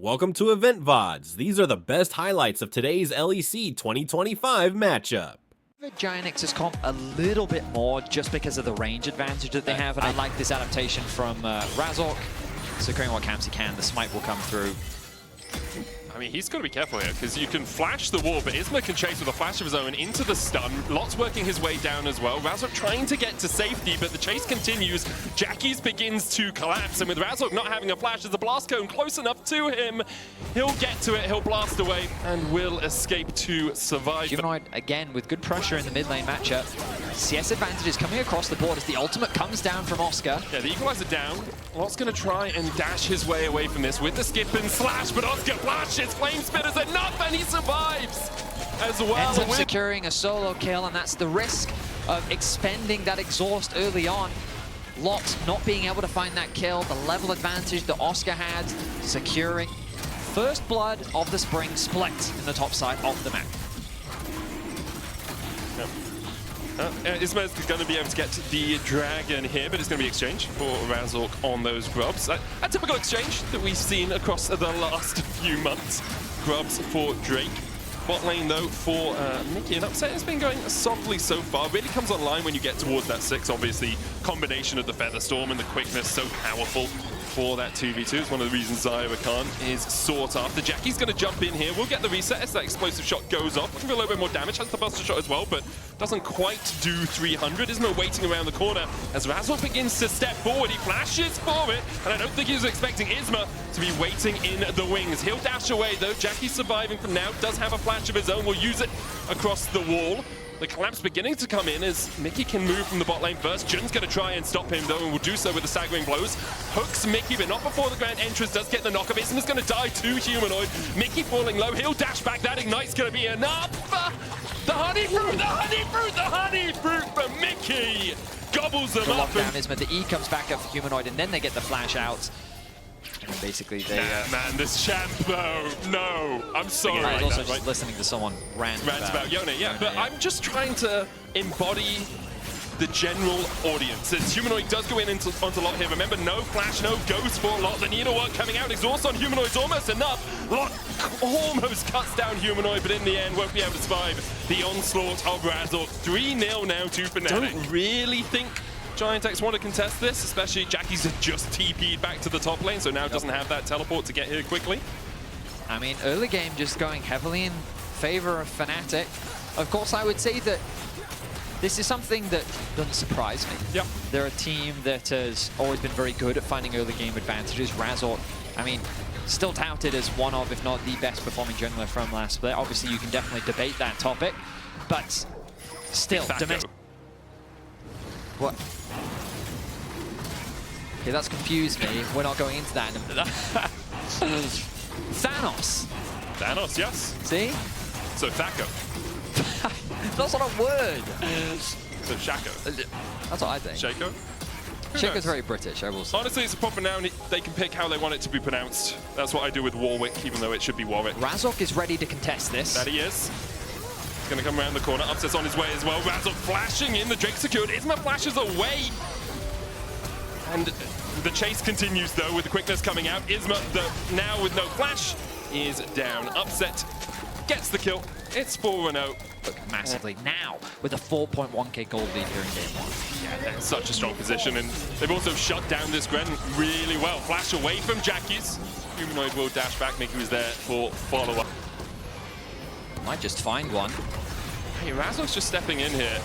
Welcome to Event These are the best highlights of today's LEC 2025 matchup. GIANTX's comp a little bit more just because of the range advantage that they have, and I like this adaptation from Razork. Securing what camps he can, the smite will come through. I mean, he's got to be careful here, because you can flash the wall, but Isma can chase with a flash of his own into the stun. Lot's working his way down as well. Razork trying to get to safety, but the chase continues. Jackie's begins to collapse, and with Razork not having a flash, there's a blast cone close enough to him. He'll get to it, he'll blast away, and will escape to survive. Humanoid, again, with good pressure in the mid lane matchup. CS advantage is coming across the board as the ultimate comes down from Oscar. Yeah, the equalizer down. Lot's going to try and dash his way away from this with the skip and slash, but Oscar flashes. Flame Spitter's enough, and he survives as well. Ends up securing a solo kill, and that's the risk of expending that exhaust early on. Lot not being able to find that kill, the level advantage that Oscar had, securing first blood of the spring split in the top side of the map. Isma's going to be able to get the dragon here, but it's going to be exchange for Razork on those grubs. A typical exchange that we've seen across the last few months. Grubs for Drake. Bot lane, though, for Mickey. And Upset has been going softly so far. Really comes online when you get towards that 6, obviously. Combination of the Feather Storm and the quickness so powerful for that 2v2. It's one of the reasons Zyra Khan is sought after. Jackie's going to jump in here. We'll get the reset as that explosive shot goes off. Looking for a little bit more damage. Has the buster shot as well, but doesn't quite do 300. Isma waiting around the corner as Razork begins to step forward. He flashes for it, and I don't think he was expecting Isma to be waiting in the wings. He'll dash away, though. Jackie's surviving from now. Does have a flash of his own. Will use it across the wall. The collapse beginning to come in as Mickey can move from the bot lane first. Jun's going to try and stop him, though, and will do so with the staggering blows. Hooks Mickey, but not before the grand entrance does get the knock-up. Isma's going to die to Humanoid. Mickey falling low. He'll dash back. That Ignite's going to be enough. The honey fruit, the honey fruit, the honey fruit for Mickey. Gobbles them up. Lockdown Isma. The E comes back up for Humanoid, and then they get the flash out. And basically, they. Man, this champ, though. No, I'm sorry. I was also just listening to someone rant about Yone. Yeah, but I'm just trying to embody the general audience. As Humanoid does go in onto Lot here. Remember, no flash, no ghost for Lot. The needlework coming out. Exhaust on Humanoid's almost enough. Lot almost cuts down Humanoid, but in the end won't be able to survive the onslaught of Razork. 3-0 now to Fnatic. Don't really think GIANTX want to contest this, especially Jackie's just TP'd back to the top lane, so now doesn't have that teleport to get here quickly. I mean, early game just going heavily in favor of Fnatic. Of course, I would say that this is something that doesn't surprise me. Yep. They're a team that has always been very good at finding early game advantages. Razork, I mean, still touted as one of, if not the best performing jungler from last split. Obviously, you can definitely debate that topic, but still, domestic. What? Okay, that's confused me. We're not going into that in a minute. Thanos. Thanos, yes. See? So Thaco. That's not a word. So Shaco. That's what I think. Shaco? Shaco's very British, I will say. Honestly, it's a proper noun. They can pick how they want it to be pronounced. That's what I do with Warwick, even though it should be Warwick. Razork is ready to contest this. That he is. He's going to come around the corner. Upset's on his way as well. Razork flashing in. The Drake secured. Isma flashes away. And the chase continues, though, with the quickness coming out. Isma, now with no flash, is down. Upset gets the kill. It's 4-0. Look, massively now with a 4.1k gold lead here in game 1. Yeah, they're in such a strong position, and they've also shut down this Gren really well. Flash away from Jackie's. Humanoid will dash back. Mickey was there for follow-up. Might just find one. Hey, Razork's just stepping in here.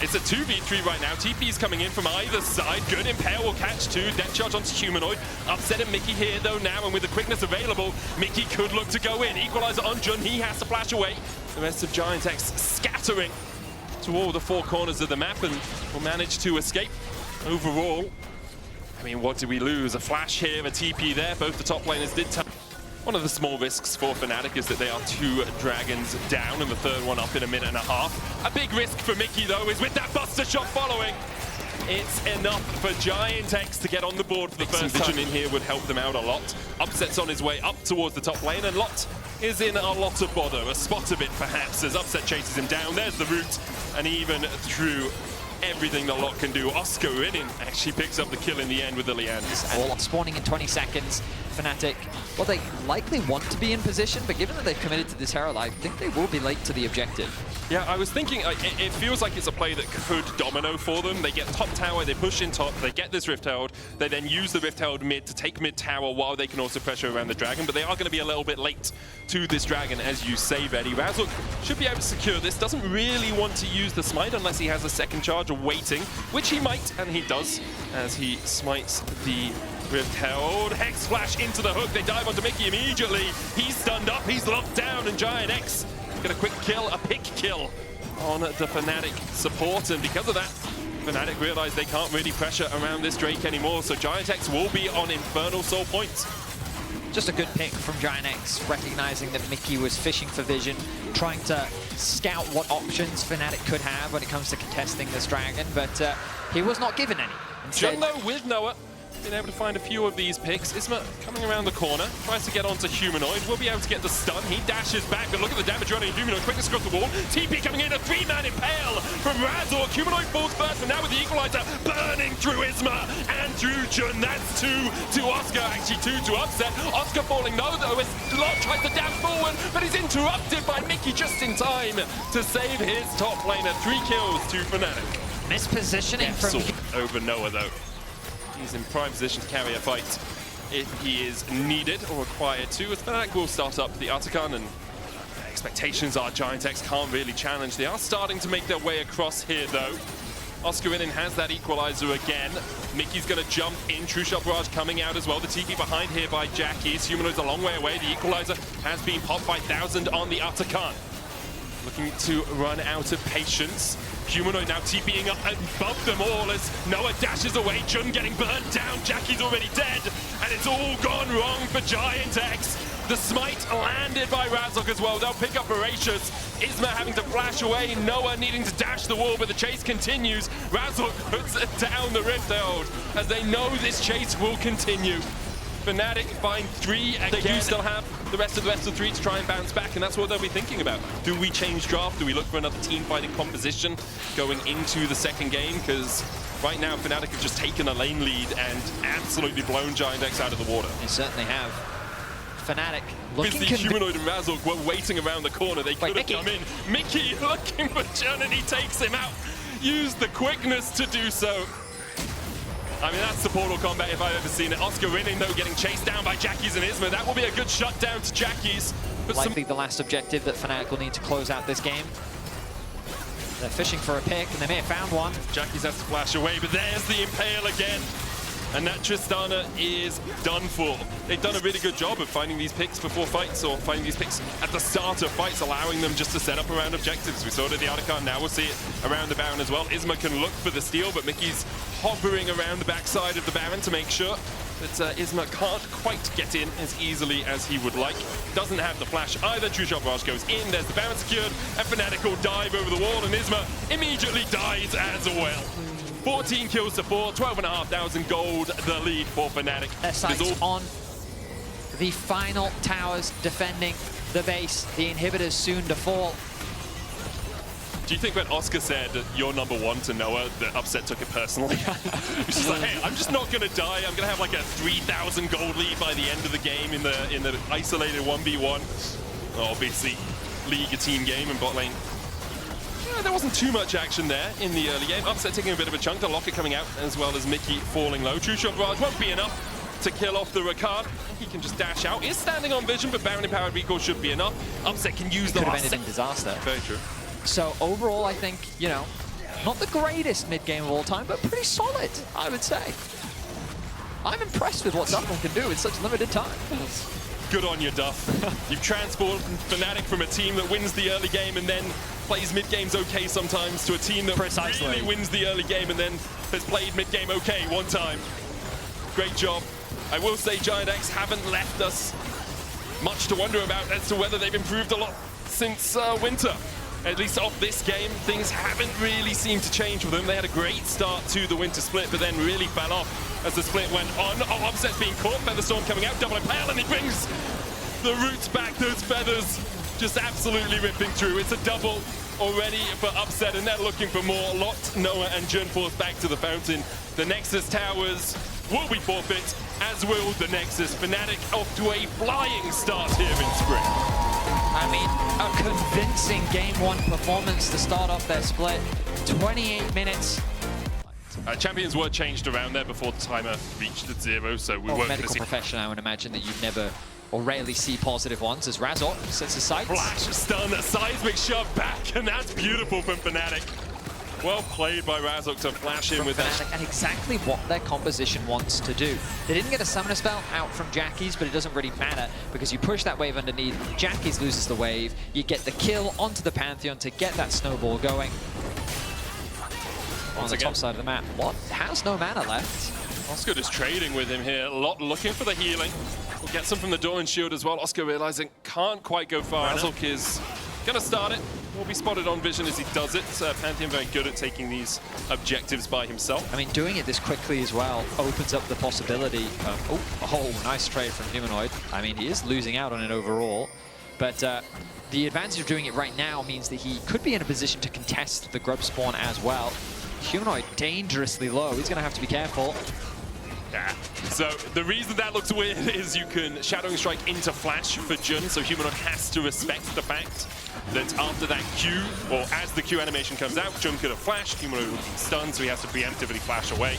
It's a 2v3 right now. TP's coming in from either side. Good Impale will catch two. Death charge onto Humanoid. Upset and Mickey here though now, and with the quickness available, Mickey could look to go in. Equalizer on Jun. He has to flash away. The rest of GIANTX scattering to all the four corners of the map and will manage to escape overall. I mean, what did we lose? A flash here, a TP there. Both the top laners did touch. One of the small risks for Fnatic is that they are 2 dragons down and the third one up in a minute and a half. A big risk for Mickey, though, is with that buster shot following. It's enough for GIANTX to get on the board for the first time. Vision in here would help them out a lot. Upset's on his way up towards the top lane, and Lot is in a lot of bother. A spot of it, perhaps, as Upset chases him down. There's the root, and even through everything that Lot can do, Oscar Ridden actually picks up the kill in the end with the Leanders. All spawning in 20 seconds. Fnatic, well, they likely want to be in position, but given that they've committed to this Herald, I think they will be late to the objective. Yeah, I was thinking, it feels like it's a play that could domino for them. They get top tower, they push in top, they get this Rift Herald, they then use the Rift Herald mid to take mid tower while they can also pressure around the Dragon, but they are going to be a little bit late to this Dragon, as you say, Veddy. Razork should be able to secure this, doesn't really want to use the smite unless he has a second charge waiting, which he might, and he does, as he smites the Rift Herald. Hex Flash into the hook, they dive onto Mickey immediately. He's stunned up, he's locked down, and GIANTX get a quick kill, a pick kill on the Fnatic support, and because of that, Fnatic realize they can't really pressure around this Drake anymore, so GIANTX will be on Infernal Soul points. Just a good pick from GIANTX, recognizing that Mickey was fishing for vision, trying to scout what options Fnatic could have when it comes to contesting this Dragon, but he was not given any. Instead, Junlo with Noah, been able to find a few of these picks. Isma coming around the corner, tries to get onto Humanoid, will be able to get the stun. He dashes back, but look at the damage running Humanoid, quickness across the wall. TP coming in, a 3-man impale from Razork. Humanoid falls first, and now with the Equalizer burning through Isma and through Jun. That's 2 to Oscar, actually 2 to Upset. Oscar falling low though, as Lot tries to dash forward, but he's interrupted by Mickey just in time to save his top laner. 3 kills to Fnatic. mispositioning from... Over Noah though. He's in prime position to carry a fight if he is needed or required to. As Fnatic will start up the Artican, and expectations are GIANTX can't really challenge. They are starting to make their way across here though. Oscar Inin has that equalizer again. Mickey's going to jump in. True Shot Barrage coming out as well. The TP behind here by Jackie's. Humanoid's a long way away. The equalizer has been popped by 1000 on the Artican. Looking to run out of patience. Humanoid now TPing up above them all as Noah dashes away. Jun getting burnt down. Jackie's already dead. And it's all gone wrong for GIANTX. The smite landed by Razork as well. They'll pick up Voracious. Isma having to flash away. Noah needing to dash the wall, but the chase continues. Razork puts down the Rift Herald as they know this chase will continue. Fnatic find 3 again. They do still have the rest of 3 to try and bounce back, and that's what they'll be thinking about. Do we change draft? Do we look for another team fighting composition going into the second game? Because right now Fnatic have just taken a lane lead and absolutely blown GIANTX out of the water. They certainly have. Fnatic looking... Busy Humanoid and Razork were waiting around the corner. They could have come in. Mickey looking for Jun, and he takes him out. Use the quickness to do so. I mean, that's the Portal combat if I've ever seen it. Oscar Inin, though, getting chased down by Jackie's and Isma. That will be a good shutdown to Jackie's. But likely the last objective that Fnatic will need to close out this game. They're fishing for a pick, and they may have found one. Jackie's has to flash away, but there's the Impale again. And that Tristana is done for. They've done a really good job of finding these picks before fights, or finding these picks at the start of fights, allowing them just to set up around objectives. We saw it at the Artican, now we'll see it around the Baron as well. Isma can look for the steal, but Mickey's hovering around the backside of the Baron to make sure that Isma can't quite get in as easily as he would like. Doesn't have the flash either. True Shot Barrage goes in, there's the Baron secured, and Fnatic will dive over the wall, and Isma immediately dies as well. 14 kills to 4, 12,500 gold, the lead for Fnatic. Their sights on the final towers defending the base. The inhibitors soon to fall. Do you think when Oscar said you're number 1 to Noah, that Upset took it personally? He's just like, hey, I'm just not going to die. I'm going to have like a 3,000 gold lead by the end of the game in the isolated 1v1. Obviously, League a team game in bot lane. There wasn't too much action there in the early game. Upset taking a bit of a chunk, the Locket coming out, as well as Mickey falling low. True Shot Barrage won't be enough to kill off the Ricard. He can just dash out. Is standing on vision, but Baron Empowered Recall should be enough. Upset can use the could have last ended in disaster. Very true. So overall, I think, you know, not the greatest mid-game of all time, but pretty solid, I would say. I'm impressed with what Duffman can do in such limited time. Good on you, Duff. You've transported Fnatic from a team that wins the early game and then plays mid-games okay sometimes to a team that really wins the early game and then has played mid-game okay one time. Great job. I will say GIANTX haven't left us much to wonder about as to whether they've improved a lot since winter. At least off this game, things haven't really seemed to change for them. They had a great start to the winter split, but then really fell off as the split went on. Oh, Upset's being caught, Featherstorm coming out, double impale, and he brings the roots back, those feathers just absolutely ripping through. It's a double already for Upset, and they're looking for more. Lot, Noah, and Jun forced back to the fountain. The Nexus towers will be forfeit. as will the Nexus. Fnatic off to a flying start here in spring. I mean, a convincing Game 1 performance to start off their split. 28 minutes. Champions were changed around there before the timer reached at 0, so we weren't going to medical see... profession, I would imagine that you'd never or rarely see positive ones as Razor sets his sights. Flash, stun, seismic shove back, and that's beautiful from Fnatic. Well played by Razor to flash in with Fnatic, and exactly what their composition wants to do. They didn't get a summoner spell out from Jackie's, but it doesn't really matter because you push that wave underneath, Jackie's loses the wave, you get the kill onto the Pantheon to get that snowball going. On the top side of the map. Lot has no mana left. Oscar just trading with him here. Lot looking for the healing. We'll get some from the Doran shield as well. Oscar realizing can't quite go far. Razork is gonna start it. Will be spotted on vision as he does it. Pantheon very good at taking these objectives by himself. I mean, doing it this quickly as well opens up the possibility of, oh, nice trade from Humanoid. I mean, he is losing out on it overall, but the advantage of doing it right now means that he could be in a position to contest the grub spawn as well. Humanoid dangerously low. He's going to have to be careful. Yeah. So the reason that looks weird is you can Shadowing Strike into Flash for Jun, so Humanoid has to respect the fact that after that Q, or as the Q animation comes out, Jun could have flashed, Humanoid would be stunned, so he has to preemptively flash away.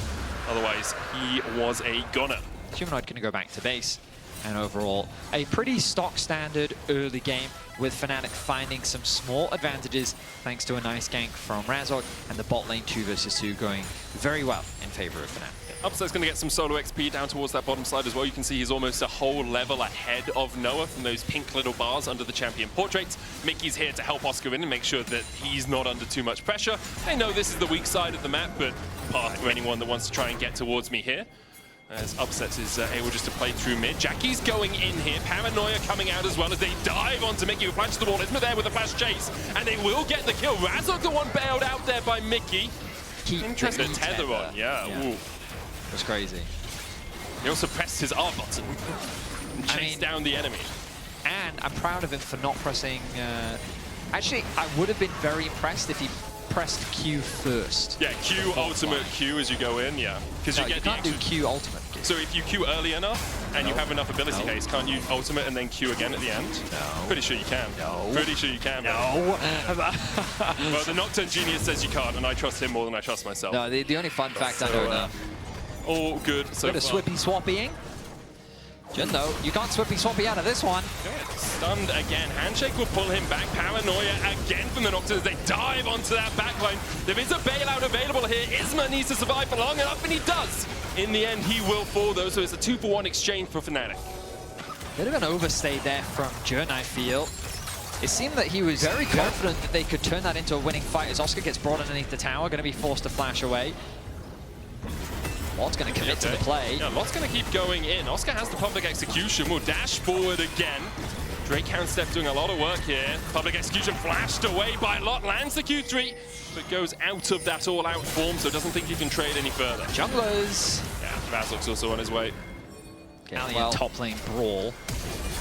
Otherwise, he was a gunner. Humanoid going to go back to base. And overall, a pretty stock standard early game with Fnatic finding some small advantages thanks to a nice gank from Razor and the bot lane 2 versus 2 going very well in favor of Fnatic. Upside's going to get some solo XP down towards that bottom side as well. You can see he's almost a whole level ahead of Noah from those pink little bars under the champion portraits. Mickey's here to help Oscar in and make sure that he's not under too much pressure. They know this is the weak side of the map, but path for anyone that wants to try and get towards me here. As Upsets is able just to play through mid. Jackie's going in here. Paranoia coming out as well as they dive onto Mickey who flashes the wall. Isma there with a flash chase, and they will get the kill. Razor the one bailed out there by Mickey. Interesting tether on, yeah. Ooh. That's crazy. He also pressed his R button and chased down the enemy. And I'm proud of him for not pressing... Actually, I would have been very impressed if he pressed Q first. Yeah, Q ultimate Q as you go in, yeah. Because you can't do Q ultimate. So if you Q early enough and you have enough ability haste, can't you ultimate and then Q again at the end? No. Pretty sure you can. No. Pretty sure you can. No. Well, the Nocturne Genius says you can't, and I trust him more than I trust myself. No, the only fun fact I don't know. All good so Bit of far. swippy-swappying. Jun, though, you can't swippy-swappy out of this one. Good. Stunned again. Handshake will pull him back. Paranoia again from the Nocturnes. They dive onto that backline. There is a bailout available here. Isma needs to survive for long enough, and he does. In the end, he will fall, though, so it's a 2-for-1 exchange for Fnatic. Bit of an overstay there from Jun, I feel. It seemed that he was very confident that they could turn that into a winning fight as Oscar gets brought underneath the tower, going to be forced to flash away. Lot's going to commit to the play. Yeah, Lot's going to keep going in. Oscar has the public execution. Will dash forward again. Drake Handstep doing a lot of work here. Public execution flashed away by Lot. Lands the Q3, but goes out of that all-out form, so doesn't think he can trade any further. Junglers. Yeah, Razork's also on his way. Alien top lane brawl.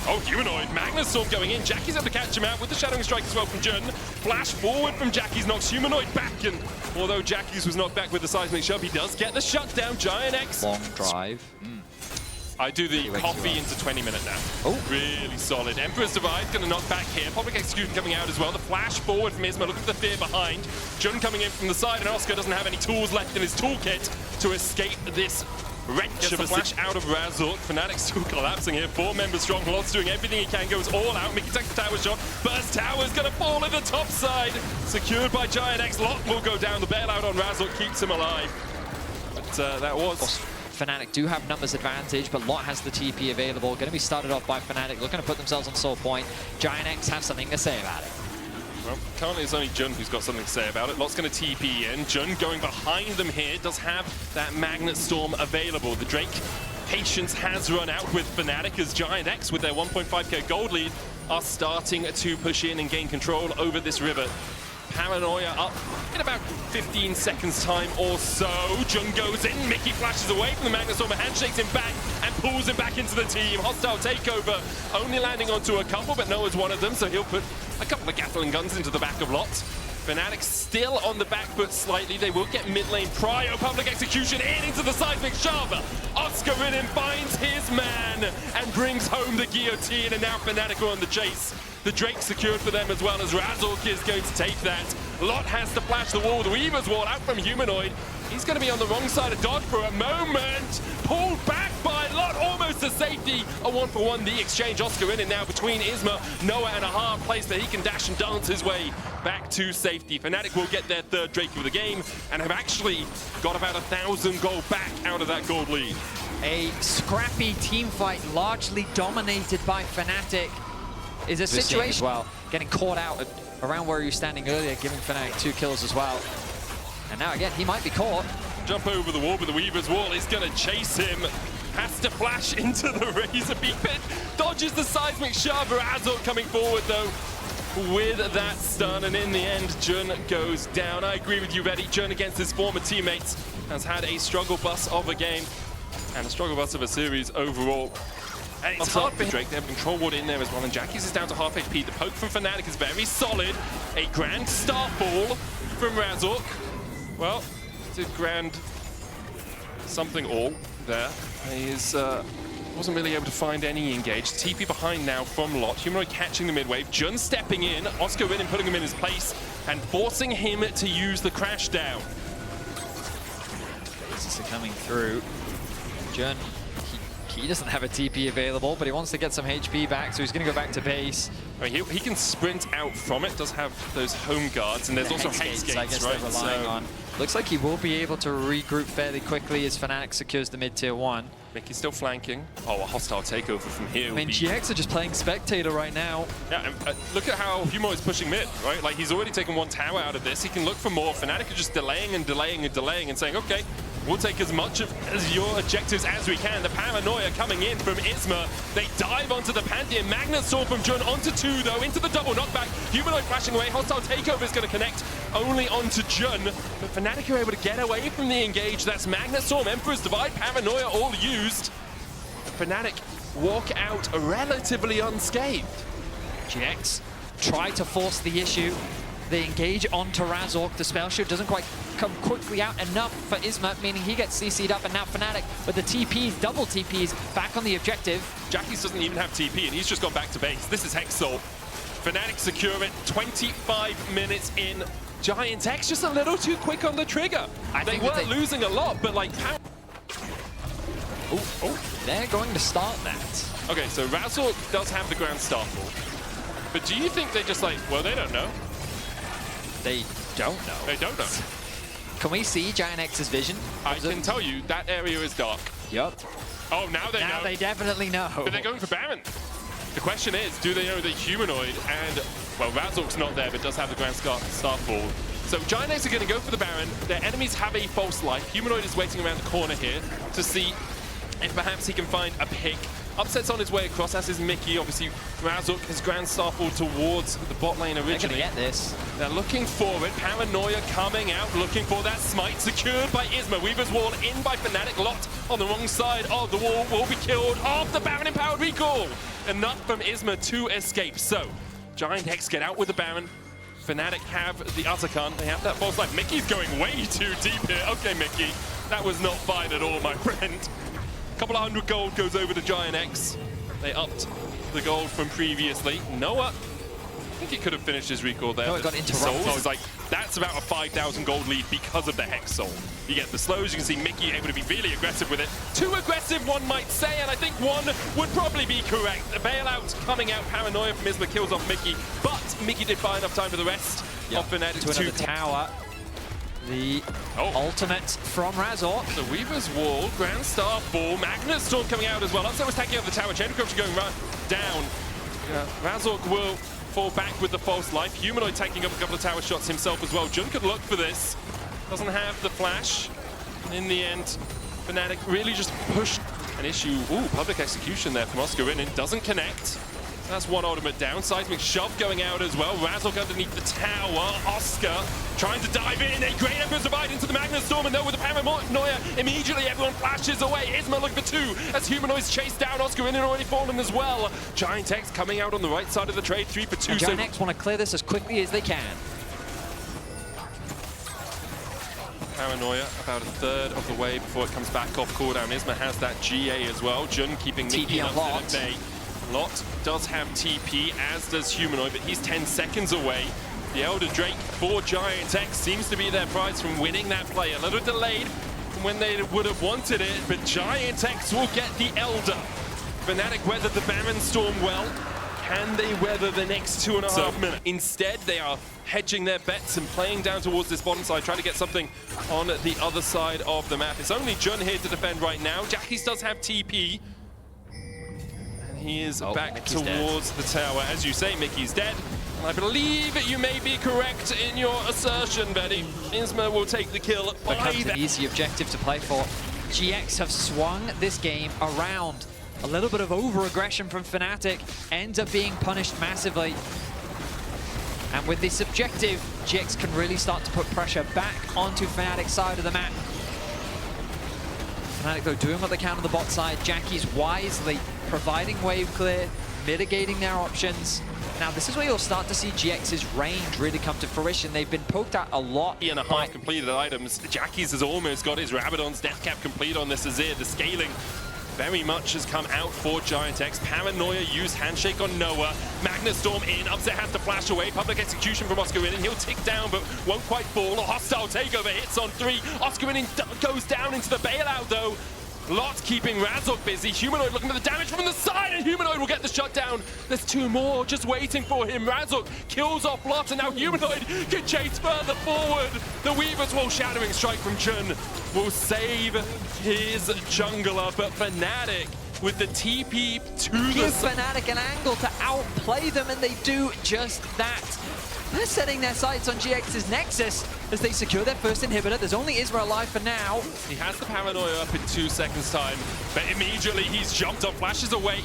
Oh, Humanoid. Magnustorm going in. Jackie's able to catch him out with the Shadowing Strike as well from Jun. Flash forward from Jackie's knocks Humanoid back, and although Jackie's was knocked back with the seismic shove, he does get the shutdown. GIANTX. Long drive. I do the coffee into 20-minute now. Oh. Really solid. Emperor's Divide going to knock back here. Public Execution coming out as well. The flash forward from Isma. Look at the fear behind. Jun coming in from the side, and Oscar doesn't have any tools left in his toolkit to escape this wrench of a flash out of Razork. Fnatic still collapsing here. 4 members strong. Lot's doing everything he can. Goes all out. Mickey takes the tower shot. Burst Tower's going to fall in the top side. Secured by GIANTX. Lot will go down. The bailout on Razork keeps him alive. But that was... Fnatic do have numbers advantage, but Lot has the TP available. Going to be started off by Fnatic, looking to put themselves on soul point. GIANTX have something to say about it. Well, currently it's only Jun who's got something to say about it. Lot's going to TP in. Jun going behind them here does have that Magnet Storm available. The Drake patience has run out with Fnatic as GIANTX with their 1.5k gold lead are starting to push in and gain control over this river. Paranoia up in about 15 seconds time or so. Jun goes in, Mickey flashes away from the Magnet Storm, handshakes him back and pulls him back into the team. Hostile takeover, only landing onto a couple, but Noah's one of them, so he'll put a couple of Gatling guns into the back of Lot. Fnatic still on the back foot slightly. They will get mid lane. Prio, public execution in into the seismic shove. Oscar in and finds his man and brings home the guillotine, and now Fnatic are on the chase. The Drake secured for them as well as Razork is going to take that. Lot has to flash the wall. The Weaver's wall out from Humanoid. He's going to be on the wrong side of dodge for a moment. Pulled back by Lot, almost to safety. A 1-for-1, the exchange. Oscar in and now between Isma, Noah, and a hard place that he can dash and dance his way back to safety. Fnatic will get their third Drake of the game and have actually got about 1,000 gold back out of that gold lead. A scrappy team fight largely dominated by Fnatic is a situation as well. Getting caught out around where he was standing earlier, giving Fnatic 2 kills as well. And now again, he might be caught. Jump over the wall, but the Weaver's wall is going to chase him. Has to flash into the Razor Beak pit. Dodges the seismic shove. Razork coming forward though with that stun, and in the end, Jun goes down. I agree with you, Reddy. Jun against his former teammates has had a struggle bus of a game and a struggle bus of a series overall. And it's hard for Drake. They have control ward in there as well, and Jackie's is down to half HP. The poke from Fnatic is very solid. A grand starfall from Razork. Well, did grand something all there. He wasn't really able to find any engage. TP behind now from Lot. Humanoid catching the mid wave. Jun stepping in. Oscar in and putting him in his place and forcing him to use the crash down. This is coming through. Jun, he doesn't have a TP available, but he wants to get some HP back, so he's going to go back to base. I mean, he can sprint out from it. Does have those home guards, and there's also hex gates, I guess right? they're relying on. Looks like he will be able to regroup fairly quickly as Fnatic secures the mid-tier 1. Mickey's still flanking. Oh, a hostile takeover from here. I mean, GX are just playing spectator right now. Yeah, and, look at how Humanoid's pushing mid, right? Like, he's already taken one tower out of this. He can look for more. Fnatic are just delaying and delaying and delaying and saying, okay, we'll take as much of your objectives as we can. The paranoia coming in from Isma. They dive onto the Pantheon. Magnet Sword from Jun onto 2, though, into the double knockback. Humanoid flashing away. Hostile takeover is going to connect only onto Jun. But Fnatic are able to get away from the engage. That's Magnet Storm, Emperor's Divide, Paranoia all used. Fnatic walk out relatively unscathed. GX try to force the issue. They engage onto Razork. The spell shield doesn't quite come quickly out enough for Isma, meaning he gets CC'd up, and now Fnatic with the TPs, double TPs, back on the objective. Jackie's doesn't even have TP, and he's just gone back to base. This is Hex Soul. Fnatic secure it, 25 minutes in. GIANTX just a little too quick on the trigger. They weren't losing a lot, but like... They're going to start that. Okay, so Razork does have the Grand Starfall. But do you think they're just like, well, they don't know? They don't know. They don't know. Can we see GIANTX's vision? I can tell you, that area is dark. Yup. Oh, now they know. Now they definitely know. But they're going for Baron. The question is, do they know the Humanoid and, well, Razork's not there, but does have the Grand Starfall. So GIANTX are going to go for the Baron. Their enemies have a false life. Humanoid is waiting around the corner here to see if perhaps he can find a pick. Upset's on his way across, as is Mickey. Obviously, Razork has Grand Starfall towards the bot lane originally. They're going to get this. They're looking for it. Paranoia coming out, looking for that smite. Secured by Isma. Weaver's wall in by Fnatic. Lot on the wrong side of the wall. Will be killed off the Baron empowered recall. Enough from Isma to escape. So, GIANTX get out with the Baron. Fnatic have the Atakan. They have that false life. Mickey's going way too deep here. Okay, Mickey. That was not fine at all, my friend. Couple of 100 gold goes over to GIANTX. They upped the gold from previously. Noah, I think he could have finished his recall there. Noah got interrupted. Souls is like, that's about a 5,000 gold lead because of the Hex Soul. You get the slows, you can see Mickey able to be really aggressive with it. Too aggressive, one might say, and I think one would probably be correct. The bailout coming out, Paranoia from Isma kills off Mickey, but Mickey did buy enough time for the rest of Fnatic to another tower. The ultimate from Razork. The Weaver's Wall, Grand Starfall, Magnet Storm coming out as well. Upset was taking out the tower. Chain of Corruption going right down. Razork will fall back with the false life. Humanoid taking up a couple of tower shots himself as well. Jun could look for this. Doesn't have the flash. In the end, Fnatic really just pushed an issue. Ooh, public execution there from Oscar in. It doesn't connect. That's one ultimate down. Seismic shove going out as well. Razork underneath the tower. Oscar trying to dive in. A great Emperor's Divide into the Magnet Storm, and though with the Paranoia, immediately everyone flashes away. Isma looking for 2 as Humanoids chase down. Oscar in and already fallen as well. GIANTX coming out on the right side of the trade. 3 for 2. GIANTX want to clear this as quickly as they can. Paranoia about a third of the way before it comes back off cooldown. Isma has that GA as well. Jun keeping Mickey TP on Lot. at bay. Lot does have TP, as does Humanoid, but he's 10 seconds away. The Elder Drake for GIANTX seems to be their prize from winning that play. A little delayed from when they would have wanted it, but GIANTX will get the Elder. Fnatic weathered the Baron Storm well. Can they weather the next 2.5 minutes? Instead, they are hedging their bets and playing down towards this bottom side, trying to get something on the other side of the map. It's only Jun here to defend right now. Jackie's does have TP. And he is back Mickey's towards the tower. As you say, Mickey's dead. And I believe you may be correct in your assertion, Betty. Isma will take the kill by Becomes an easy objective to play for. GX have swung this game around. A little bit of over-aggression from Fnatic ends up being punished massively. And with this objective, GX can really start to put pressure back onto Fnatic's side of the map. Fnatic, though, doing what they can on the bot side. Jackie's wisely providing wave clear, mitigating their options. Now, this is where you'll start to see GX's range really come to fruition. They've been poked at a lot. 3.5 completed items. Jackie's has almost got his Rabadon's death cap complete on this Azir. The scaling very much has come out for GIANTX. Paranoia used handshake on Noah. Magnus Storm in. Upset has to flash away. Public execution from Oscarinin. He'll tick down, but won't quite fall. A hostile takeover hits on 3. Oscarinin goes down into the bailout, though. Lot keeping Razork busy. Humanoid looking for the damage from the side, and Humanoid will get the shutdown. There's 2 more just waiting for him. Razork kills off Lot, and now Humanoid can chase further forward. The Weaver's Wall Shattering Strike from Jun will save his jungler, but Fnatic with the TP to Give the Fnatic an angle to outplay them, and they do just that. They're setting their sights on GX's Nexus as they secure their first inhibitor. There's only Isra alive for now. He has the Paranoia up in 2 seconds time, but immediately he's jumped on, flashes away.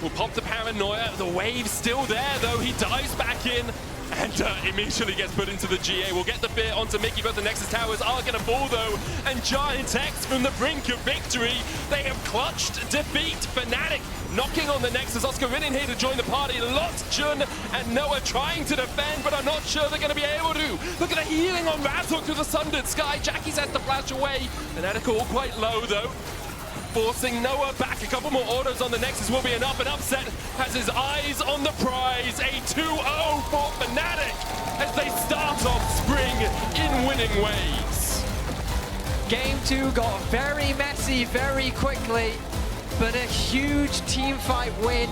Will pop the Paranoia. The wave's still there, though. He dives back in and immediately gets put into the GA. We'll get the fear onto Mickey, but the Nexus towers are going to fall, though. And GIANTX from the brink of victory. They have clutched defeat. Fnatic knocking on the Nexus. Oscarinin here to join the party. Lot, Jun, and Noah trying to defend, but I'm not sure they're going to be able to. Look at the healing on Razork through the Sundered Sky. Jackie's has to flash away. Fnatic all quite low, though. Forcing Noah back. A couple more orders on the Nexus will be enough. And Upset has his eyes on the prize. A 2-0 for Fnatic as they start off spring in winning ways. Game 2 got very messy very quickly, but a huge team fight win